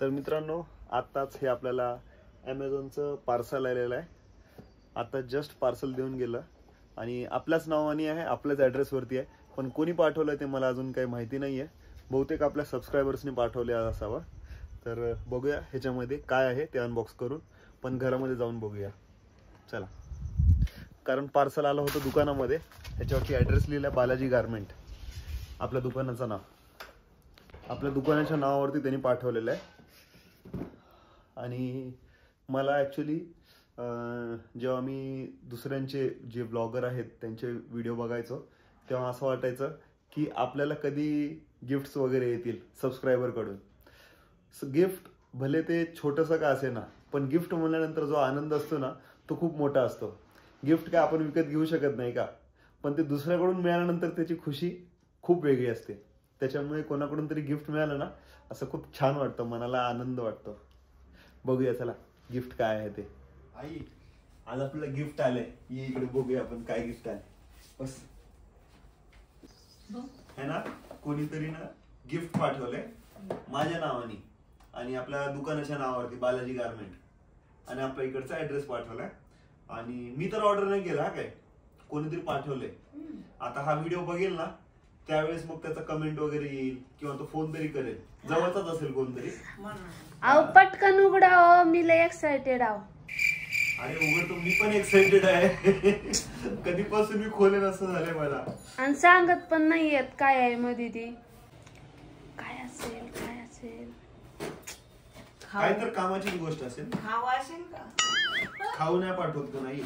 तर मित्रांनो, आत्ताच हे आपल्याला ॲमेझॉनचं पार्सल आलेलं आहे. आता जस्ट पार्सल देऊन गेलं आणि आपल्याच नावाने आहे, आपल्याच ॲड्रेसवरती आहे. पण कोणी पाठवलं ते मला अजून काही माहिती नाही आहे. बहुतेक आपल्या सबस्क्रायबर्सने पाठवले असावं. तर बघूया ह्याच्यामध्ये काय आहे ते अनबॉक्स करून, पण घरामध्ये जाऊन बघूया. चला. कारण पार्सल आलं होतं दुकानामध्ये, ह्याच्यावरती ॲड्रेस लिहिला बालाजी गारमेंट, आपल्या दुकानाचं नाव. आपल्या दुकानाच्या नावावरती त्यांनी पाठवलेलं आहे. आणि मला ॲक्च्युली जेव्हा मी दुसऱ्यांचे जे ब्लॉगर आहेत त्यांचे व्हिडिओ बघायचो, तेव्हा असं वाटायचं की आपल्याला कधी गिफ्ट्स वगैरे येतील सबस्क्रायबरकडून. गिफ्ट भले ते छोटंसं का असे ना, पण गिफ्ट म्हणल्यानंतर जो आनंद असतो ना, तो खूप मोठा असतो. गिफ्ट काय आपण विकत घेऊ शकत नाही का, पण ते दुसऱ्याकडून मिळाल्यानंतर त्याची खुशी खूप वेगळी असते. त्याच्यामुळे कोणाकडून तरी गिफ्ट मिळालं ना, असं खूप छान वाटतं, मनाला आनंद वाटतो. बघूया चला गिफ्ट काय आहे ते. आई, आज आपल्याला गिफ्ट आलंय, ये इकडे बघूया आपण काय गिफ्ट आहे. बस है ना, कोणीतरी ना गिफ्ट पाठवलंय माझ्या नावाने आणि आपल्या दुकानाच्या नावावरती बालाजी गारमेंट, आणि आपल्या इकडचा ऍड्रेस पाठवलाय. आणि मी तर ऑर्डर नाही केला, काय कोणीतरी पाठवलंय. आता हा व्हिडिओ बघेल ना त्यावेळेस मग त्याचा कमेंट वगैरे येईल किंवा तो फोन तरी करेल, जवळचाच असेल कोणतरी. अहो पटकन उघडा, मी लय एक्साइटेड आहो. अरे उघडतो, मी पण एक्साइटेड आहे. कधीपासून मी खोलेन असं झालंय मला. आणि सांगत पण नाहीयेत काय आहे मध्ये ती. काय असेल काय असेल, काय तर कामाची गोष्ट असेल. खाऊ असेल का? खाऊ नाही पाठवत का? नाही,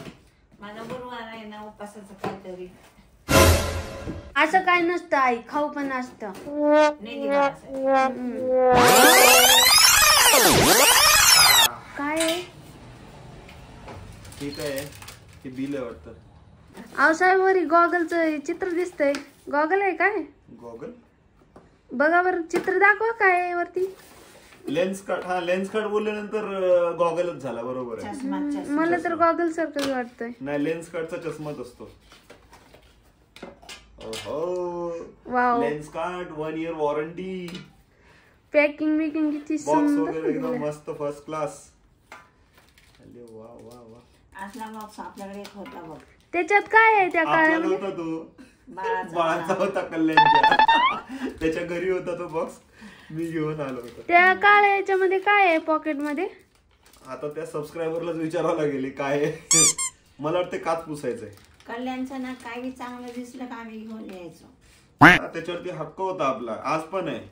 माझा गुरुवार आहे ना, उपासाचं काहीतरी. असं काय नसतं आई, खाऊ पण असतं. काय आहे? ठीक आहे, हे बिल आहे वाटतं. अहो साहेब, वरी गॉगलचं चित्र दिसतंय. गॉगल आहे काय? गॉगल बघा बरं, चित्र दाखवा काय आहे वरती. Lens card. हा, लेन्स कार्ड बोलल्यानंतर गॉगलच झाला, बरोबर आहे. मला तर गॉगल सारखं वाटतंय. नाही, लेन्स कार्डचा चष्माच असतो. Wow, lens card, 1 year warranty. Packing बिकिंग किती बॉक्स सुंदर वगैरे एकदम दिलंय. मस्त, फर्स्ट क्लास. अरे वा वा वा. असला बॉक्स आपल्याकडे एक होता बघ. त्याच्यात काय आहे त्या आपल्याला काळामध्ये? होता तो, बाळाचा बाळाचा होता कल्याणच्या. त्याच्या घरी होता तो बॉक्स, मी घेऊन आलो होतो. त्या काळ्या याच्यामध्ये काय आहे पॉकेट मध्ये? आता त्या सबस्क्रायबरलाच विचारावं लागेल काय आहे. मला वाटतं काच पुसायचंय. कल्याणचं ना, काही चांगलं दिसलं का आम्ही घेऊन यायचो. त्याच्यावरती हक्क होता आपला, आज पण आहे.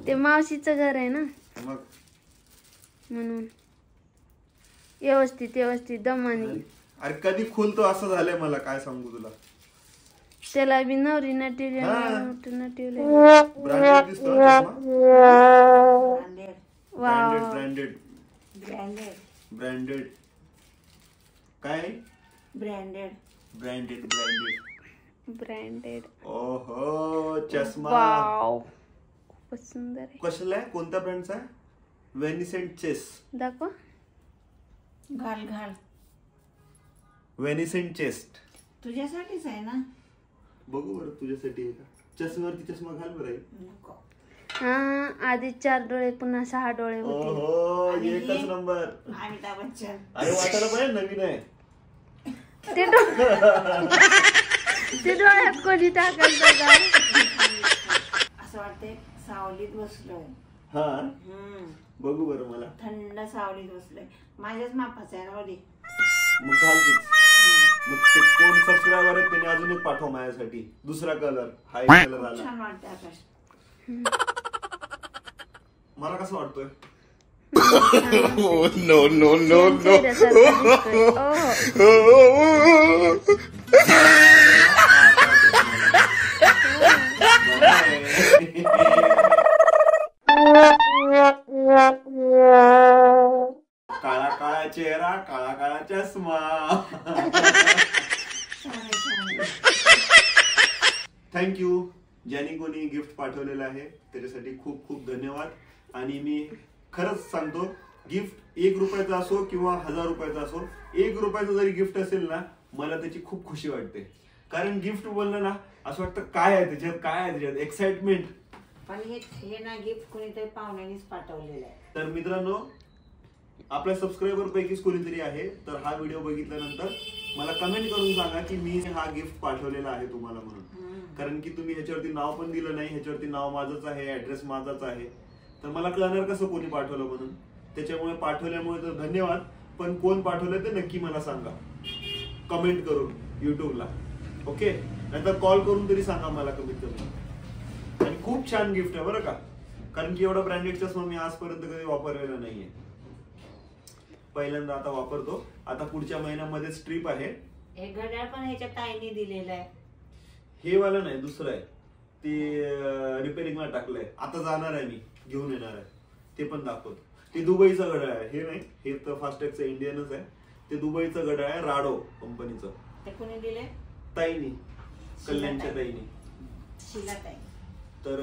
ते मावशीचं घर आहे ना, मग म्हणून व्यवस्थित व्यवस्थित दमाने. अरे कधी खुलतो असं झालंय मला, काय सांगू तुला. त्याला बी नवरी नटिवली ब्रँडेड दिसतो ब्रँडेड ब्रँडेड ब्रँडेड ब्रँडेड. काय ब्रँडेड ब्रँडेड ब्रँडेड ब्रँडेड. ओहो, चष्मा. वाव, खूपच सुंदर आहे. कसला आहे, कोणत्या ब्रँडचा आहे? व्हेनिसेंट चेस दाखवा. घाल घाल, व्हेनिसेंट चेस्ट. तुझ्यासाठीच आहे ना. बघू बरं तुझ्यासाठी आहे का. चष्म्यावरती चष्मा घाल बरं. नको. हा, आधी 4 डोळे पुन्हा 6 डोळे होते. ओहो, एकच नंबर. अमिताभ बच्चन. अरे वाटायला पाहिजे नवीन आहे. ते डोळ्यात कोणी टाकायचं का? असं वाटतंय सावलीत बसलोय. हा, बघू बरं मला. थंड सावलीत बसलोय. माझ्याच मापाचा आहे, राहू दे. मग घाल तूच. मग ते कोण सबस्क्रायबर आहे त्याने अजून एक पाठव माझ्यासाठी, दुसरा कलर. हा एक कलर आला. छान वाटतं आकाश. मला कसं वाटतोय? No no no no. काळा काळा चेहरा, काळा काळा चष्मा. थँक्यू. ज्यांनी कोणी गिफ्ट पाठवलेलं आहे त्याच्यासाठी खूप खूप धन्यवाद. आणि मी खरंच सांगतो, गिफ्ट 1 रुपयाचा असो किंवा 1000 रुपयाचा असो, 1 रुपयाचं जरी गिफ्ट असेल ना, मला त्याची खूप खुशी वाटते. कारण गिफ्ट बोललं ना, असं वाटतं काय आहे त्याच्यात, काय आहे त्याच्यात, एक्साइटमेंट. पण हे ना गिफ्ट कोणीतरी पाहुण्यानेच पाठवलेलं आहे. तर मित्रांनो, आपल्या सबस्क्रायबर पैकीच कोणीतरी आहे, तर हा व्हिडिओ बघितल्यानंतर मला कमेंट करून सांगा की मी हा गिफ्ट पाठवलेला आहे तुम्हाला म्हणून. कारण की तुम्ही ह्याच्यावरती नाव पण दिलं नाही, ह्याच्यावरती नाव माझंच आहे, ऍड्रेस माझाच आहे, तर मला कळणार कसं कोणी पाठवलं म्हणून. त्याच्यामुळे पाठवल्यामुळे तर धन्यवाद, पण कोण पाठवलं ते नक्की मला सांगा कमेंट करून युट्यूबला. ओके, नाहीतर कॉल करून तरी सांगा मला कमीत कमी. आणि खूप छान गिफ्ट आहे बरं का, कारण की एवढा ब्रँडेड चष्मा मी आजपर्यंत कधी वापरलेला नाहीये, पहिल्यांदा आता वापरतो. आता पुढच्या महिन्यामध्ये ट्रिप आहे. हे घड्याळ पण ह्याच्या ताईने दिलेलं आहे. हे वाला नाही, दुसरं आहे ते, रिपेअरिंगला टाकलंय. आता जाणार आहे मी, घेऊन येणार आहे, ते पण दाखवतो. ते दुबईचं घड्याळ आहे, हे नाही, हे तर फास्टॅगचं इंडियनच आहे. ते दुबईचं घड्याळ आहे, राडो कंपनीचं. ते कोणी दिले? ताईनी, कल्याणच्या ताईनी. शिलाताई. तर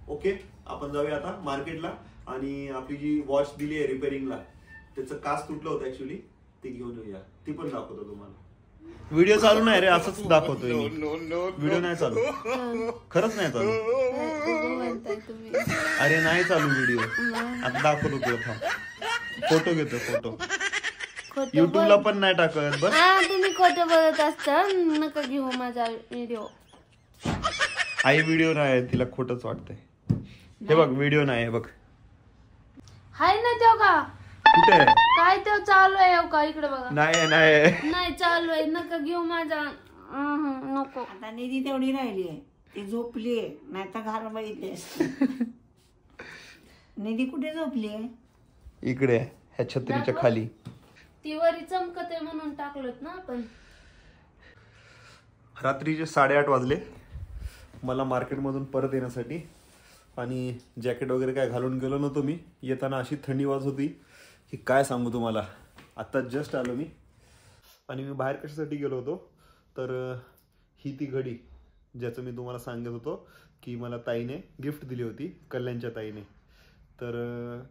ओके, आपण जाऊया आता मार्केटला आणि आपली जी वॉच दिली आहे रिपेअरिंगला, त्याचं काच तुटलं होतं ऍक्च्युली, ते घेऊन येऊया. ती पण दाखवतो तुम्हाला. व्हिडिओ चालू नाही रे, असंच दाखवतोय. व्हिडिओ नाही चालू, खरंच नाही चालू. अरे नाही चालू व्हिडिओ, आता दाखवतो तुला. फोटो घेतो, फोटो युट्यूबला पण नाही टाकत. बस तुम्ही खोटं बोलत असता, नका घेऊ माझा व्हिडिओ. आई व्हिडिओ नाही, तिला खोटच वाटतंय. हे बघ, व्हिडिओ नाही, बघ. हाय ना तेव्हा का कुठे आहे? काय तेव्हा चालू आहे का? इकडे बघा. नाही नाही नाही चालू आहे, नका घेऊ माझा. नको. आता निधी तेवढी राहिली आहे, ती झोपली आहे, नाही तर घाल बघितली असते. निधी कुठे झोपली आहे? इकडे, ह्या छत्रीच्या खाली. ती वरी चमकते म्हणून टाकलोत ना आपण. रात्रीचे 8:30 वाजले मला मार्केटमधून परत येण्यासाठी, आणि जॅकेट वगैरे काय घालून गेलो नव्हतो मी. येताना अशी थंडी वाजत होती की काय सांगू तुम्हाला. आत्ता जस्ट आलो मी. आणि मी बाहेर कशासाठी गेलो होतो, तर ही ती घडी ज्याचं मी तुम्हाला सांगत होतो की मला ताईने गिफ्ट दिली होती, कल्याणच्या ताईने. तर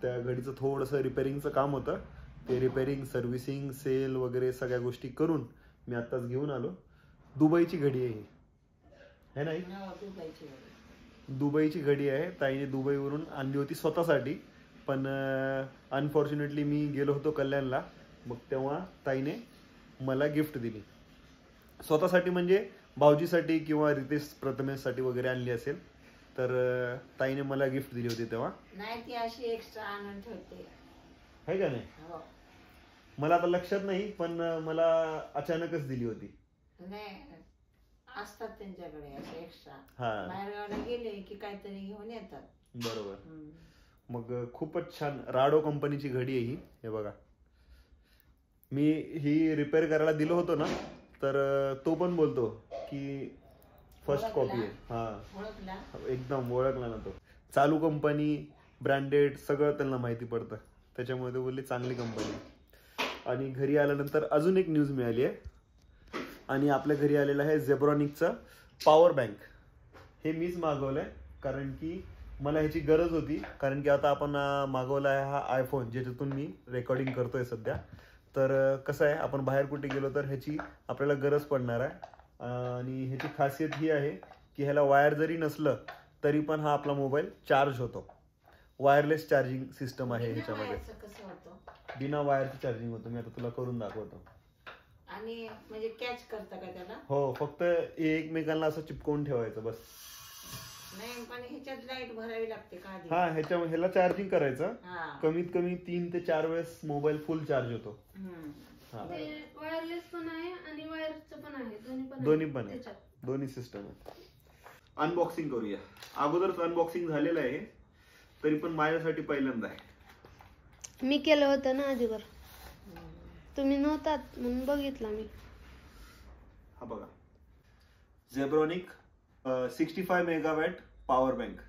त्या घडीचं थोडंसं रिपेअरिंगचं काम होतं. ते रिपेअरिंग, सर्व्हिसिंग, सेल वगैरे सगळ्या गोष्टी करून मी आत्ताच घेऊन आलो. दुबईची घडी आहे ही, है नाही? दुबईची घडी आहे. ताईने दुबईवरून आणली होती स्वतःसाठी, पण अनफॉर्च्युनेटली मी गेलो होतो कल्याणला, मग तेव्हा ताईने मला गिफ्ट दिली. स्वतःसाठी म्हणजे भाऊजीसाठी किंवा रितेश प्रथमेशसाठी वगैरे आणली असेल, तर ताईने मला गिफ्ट दिली होती तेव्हा. नाही, ती अशी एक्स्ट्रा आणून ठेवते, आहे का नाही? मला आता लक्षात नाही, पण मला अचानकच दिली होती. नाही, असतात त्यांच्याकडे असे एक्स्ट्रा. हा, बाहेर गेले की काहीतरी घेऊन येतात. बरोबर. मग खूपच छान राडो कंपनीची घडी आहे ही. हे बघा, मी ही रिपेअर करायला दिलो होतो ना, तर तो पण बोलतो की फर्स्ट कॉपी आहे. हा, एकदम ओळखला ना तो. चालू कंपनी, ब्रँडेड, सगळं त्यांना माहिती पडतं, त्याच्यामुळे ते बोलले चांगली कंपनी. आणि घरी आल्यानंतर अजून एक न्यूज मिळाली आहे, आणि आपल्या घरी आलेलं आहे झेब्रॉनिकचं पॉवर बँक. हे मीच मागवलंय, कारण की मला ह्याची गरज होती. कारण की आता आपण मागवला आहे हा आयफोन, ज्याच्यातून मी रेकॉर्डिंग करतोय सध्या. तर कसं आहे, आपण बाहेर कुठे गेलो तर ह्याची आपल्याला गरज पडणार आहे. आणि ह्याची खासियत ही आहे की ह्याला वायर जरी नसलं तरी पण हा आपला मोबाईल चार्ज होतो. वायरलेस चार्जिंग सिस्टम आहे ह्याच्यामध्ये. बिना वायरचं चार्जिंग होतं. मी आता तुला करून दाखवतो. आणि म्हणजे कॅच करता का त्याला? हो, फक्त एकमेकांना असं चिपकवून ठेवायचं बस. नाही, पण ह्याच्यात लाईट भरावी लागते का? हा, ह्याला चार्जिंग करायचं. कमीत कमी 3 ते 4 वेळेस मोबाईल फुल चार्ज होतो. वायरलेस पण आहे आणि वायरचं पण आहे, दोन्ही पण आहे, दोन्ही सिस्टम आहे. अनबॉक्सिंग करूया. अगोदरच अनबॉक्सिंग झालेलं आहे, तरी पण माझ्यासाठी पहिल्यांदा आहे. मी केलं होतं ना अगोदर, तुम्ही नव्हतात म्हणून बघितलं मी. हा बघा, झेब्रॉनिक 65 मेगावॅट पॉवर बँक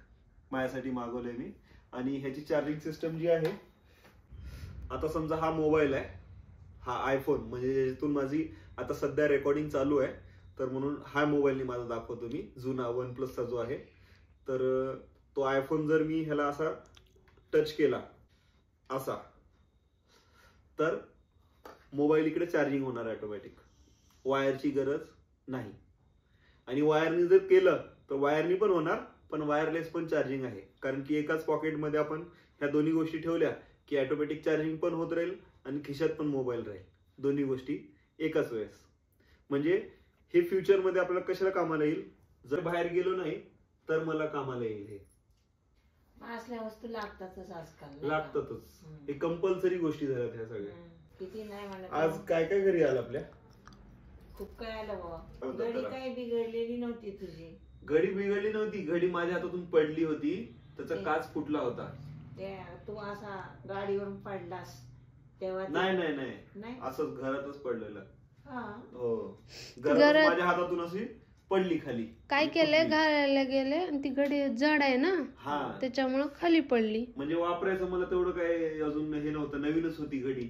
माझ्यासाठी मागवलंय मी. आणि ह्याची चार्जिंग सिस्टम जी आहे, आता समजा हा मोबाईल आहे, हा आयफोन, म्हणजे ज्याच्यातून माझी आता सध्या रेकॉर्डिंग चालू आहे, तर म्हणून हा मोबाईलने माझा दाखवतो मी, जुना OnePlusचा जो आहे. तर तो आयफोन जर मी ह्याला असा टच केला असा, तर मोबाईल इकडे चार्जिंग होणार ऑटोमॅटिक, वायरची गरज नाही. आणि वायरनी जर केलं तर वायरनी पण होणार पण वायरलेस पण चार्जिंग आहे, कारण की एकाच पॉकेटमध्ये आपण ह्या दोन्ही गोष्टी ठेवल्या की ऑटोमॅटिक चार्जिंग पण होत राहील आणि खिशात पण मोबाईल राहील, दोन्ही गोष्टी एकाच वेळेस. म्हणजे हे फ्युचरमध्ये आपल्याला कशाला कामाला येईल, जर बाहेर गेलो नाही तर मला कामाला येईल. हे असल्या वस्तू लागतातच आजकाल, नाही का? लागतातच, हे कंपल्सरी गोष्टी झाल्यात ह्या सगळ्या. किती नाही म्हणत. आज काय काय घरी आलं आपल्या? खूप काय आलं बाबा. घडी काही बिघडलेली नव्हती तुझी. घडी बिघडली नव्हती, घडी माझ्या हातातून पडली होती, त्याचा काच फुटला होता. तू असा गाडीवरून पडलास तेव्हा? नाही नाही नाही, असंच घरातच पडलेलं. हो, घरात माझ्या हातातून अशी पडली खाली. काय केलंय, घालायला गेले आणि ती घडी जड आहे ना, त्याच्यामुळे खाली पडली. म्हणजे वापरायचं मला तेवढं काय अजून हे नव्हतं, नवीनच होती घडी,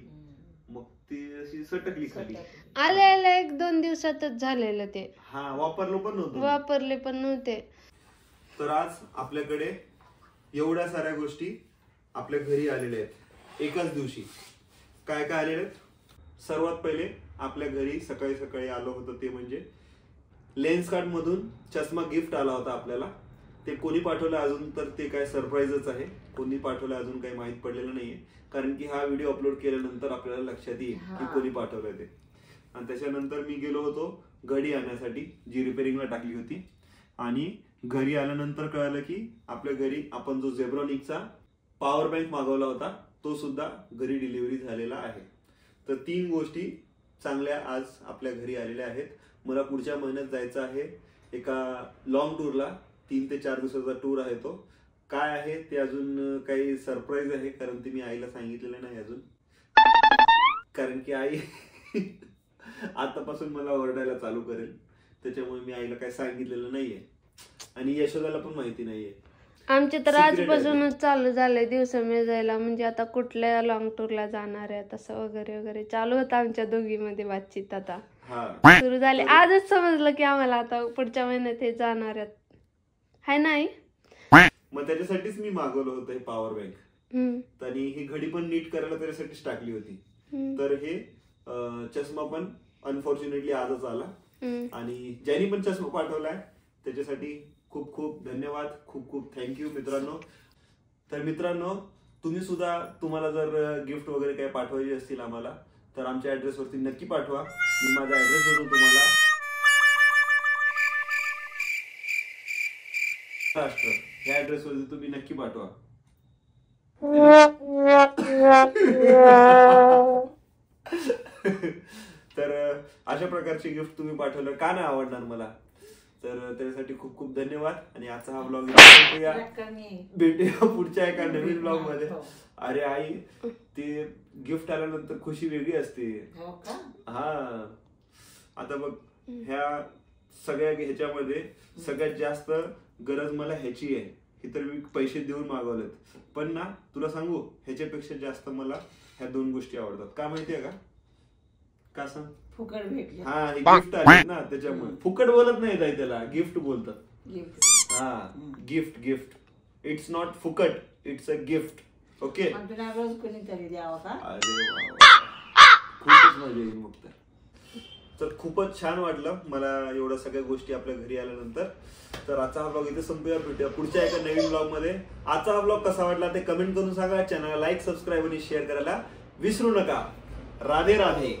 मग ती अशी सटकली खाली. आलेलं 1-2 दिवसातच झालेलं ते. वापरले पण नव्हते. तर आज आपल्याकडे एवढ्या साऱ्या गोष्टी आपल्या घरी आलेल्या आहेत एकाच दिवशी. काय काय आलेले आहेत? सर्वात पहिले आपल्या घरी सकाळी सकाळी आलं होतं ते म्हणजे लेन्स कार्ड मधून चष्मा गिफ्ट आला होता आपल्याला. ते कोणी पाठवलं अजून तर ते काय सरप्राईजच आहे. कोणी पाठवलं अजून काही माहित पडलेलं नाहीये, कारण की हा व्हिडिओ अपलोड केल्यानंतर आपल्याला लक्षात येईल की कोणी पाठवलंय ते. आणि त्याच्यानंतर मी गेलो होतो घडी आणण्यासाठी, जी रिपेअरिंगला टाकली होती. आणि घरी आल्यानंतर कळालं की आपल्या घरी आपण जो झेब्रॉनिकचा पॉवर बँक मागवला होता तो सुद्धा घरी डिलिव्हरी झालेला आहे. तर 3 गोष्टी चांगल्या आज आपल्या घरी आलेल्या आहेत. मला पुढच्या महिन्यात जायचं आहे एका लॉंग टूरला, 3 ते 4 दिवसाचा टूर आहे तो. काय आहे ते अजून काही सरप्राईज आहे, कारण ते मी आईला सांगितलेलं नाही अजून, कारण की आई आतापासून मला ओरडायला चालू करेल, त्याच्यामुळे मी आईला काही सांगितलेलं नाहीये आणि यशोदाला पण माहिती नाहीये. आमचे तर आजपासूनच चालू झालंय दिवस मेजायला, म्हणजे आता कुठल्या लॉंग टूरला जाणार आहे तसं वगैरे वगैरे चालू होतं आमच्या दोघीमध्ये बातचीत. आता सुरू झाली. आजच समजलं की आम्हाला आता पुढच्या महिन्यात हे जाणार आहेत, हाय नाही. मग त्याच्यासाठीच मी मागवलं होतं हे पॉवर बँक. आणि ही घडी पण नीट करायला त्याच्यासाठीच टाकली होती. तर हे चष्मा पण अनफॉर्च्युनेटली आजच आला. आणि ज्यांनी पण चष्मा पाठवलाय त्याच्यासाठी खूप खूप धन्यवाद, खूप खूप थँक्यू मित्रांनो. तर मित्रांनो, तुम्ही सुद्धा तुम्हाला जर गिफ्ट वगैरे काही पाठवायचे असतील आम्हाला तर आमच्या ऍड्रेसवरती नक्की पाठवा. मी माझा ऍड्रेस देतो तुम्हाला. महाराष्ट्र या ऍड्रेसवरती तुम्ही नक्की पाठवा. तर अशा प्रकारचे गिफ्ट तुम्ही पाठवलं का नाही आवडणार मला. तर त्यासाठी खूप खूप धन्यवाद. आणि आजचा हा ब्लॉग भेटूया पुढच्या एका नवीन ब्लॉग मध्ये. अरे आई, ते गिफ्ट आल्यानंतर खुशी वेगळी असते. आता बघ, ह्या सगळ्या ह्याच्यामध्ये सगळ्यात जास्त गरज मला ह्याची आहे. ही तर मी पैसे देऊन मागवलेत, पण ना तुला सांगू, ह्याच्यापेक्षा जास्त मला ह्या 2 गोष्टी आवडतात. का माहितीये का सांग? फुकट भेटले. ही गिफ्ट आली ना, त्याच्यामुळे. फुकट बोलत नाही ताई, त्याला गिफ्ट बोलतात. गिफ्ट. इट्स नॉट फुकट, इट्स अ गिफ्ट. ओके. रोज कोणीतरी द्यावं का? अरे खूपच मजा येईल मग तर खूपच छान वाटलं मला एवढ्या सगळ्या गोष्टी आपल्या घरी आल्यानंतर. तर आजचा हा ब्लॉग इथे संपूया. भेटूया पुढच्या एका नवीन ब्लॉग मध्ये. आजचा हा ब्लॉग कसा वाटला ते कमेंट करून सांगा. चॅनलला लाईक, सबस्क्राईब आणि शेअर करायला विसरू नका. राधे राधे.